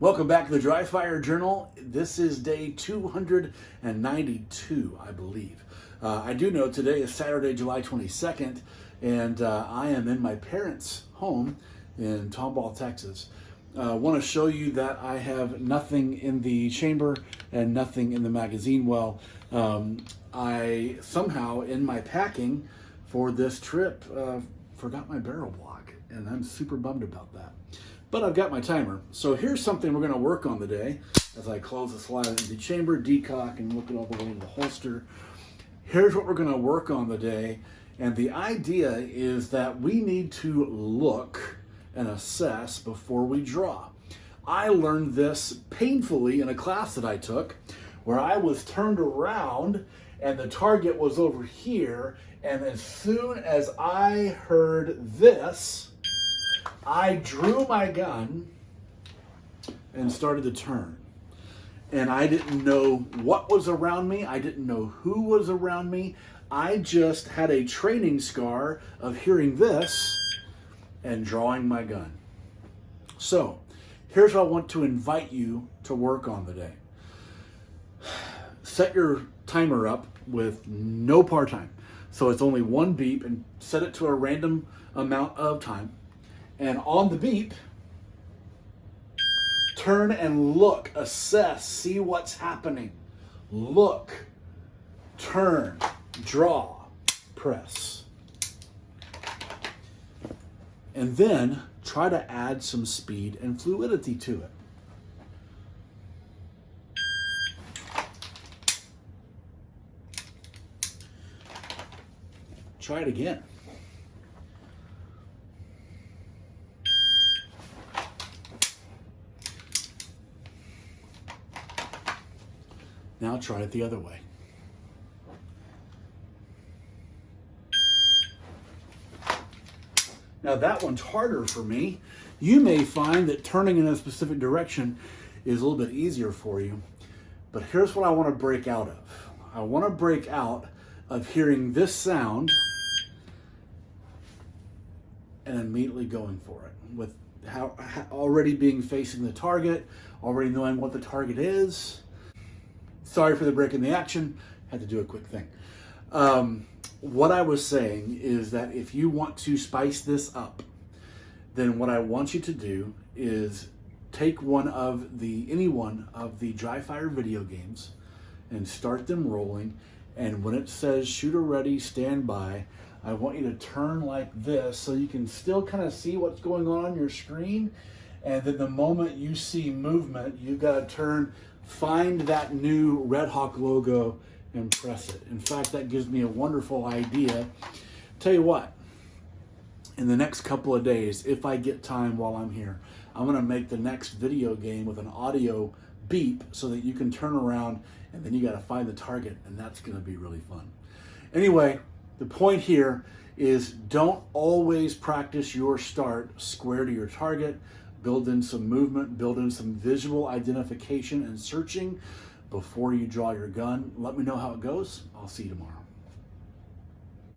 Welcome back to the Dry Fire Journal. This is day 292, I believe. I do know today is Saturday, July 22nd, and I am in my parents' home in Tomball, Texas. I want to show you that I have nothing in the chamber and nothing in the magazine well. I somehow, in my packing for this trip, forgot my barrel block, and I'm super bummed about that. But I've got my timer. So here's something we're going to work on today as I close the slide into the chamber, decock, and look it all the way into the holster. Here's what we're going to work on today. And the idea is that we need to look and assess before we draw. I learned this painfully in a class that I took where I was turned around and the target was over here. And as soon as I heard this, I drew my gun and started to turn. And I didn't know what was around me. I didn't know who was around me. I just had a training scar of hearing this and drawing my gun. So here's what I want to invite you to work on today. Set your timer up with no par time. So it's only one beep, and set it to a random amount of time. And on the beep, turn and look, assess, see what's happening. Look, turn, draw, press. And then try to add some speed and fluidity to it. Try it again. Now try it the other way. Now that one's harder for me. You may find that turning in a specific direction is a little bit easier for you. But here's what I want to break out of. I want to break out of hearing this sound and immediately going for it. With how already being facing the target, already knowing what the target is. Sorry for the break in the action. Had to do a quick thing. What I was saying is that if you want to spice this up, then what I want you to do is take any one of the Dry Fire video games and start them rolling. And when it says shooter ready, stand by, I want you to turn like this so you can still kind of see what's going on your screen. And then the moment you see movement, you've got to turn, find that new Red Hawk logo and press it. In fact, that gives me a wonderful idea. Tell you what, in the next couple of days, if I get time while I'm here, I'm going to make the next video game with an audio beep so that you can turn around and then you got to find the target, and that's going to be really fun. Anyway, the point here is don't always practice your start square to your target. Build in some movement, build in some visual identification and searching before you draw your gun. Let me know how it goes. I'll see you tomorrow.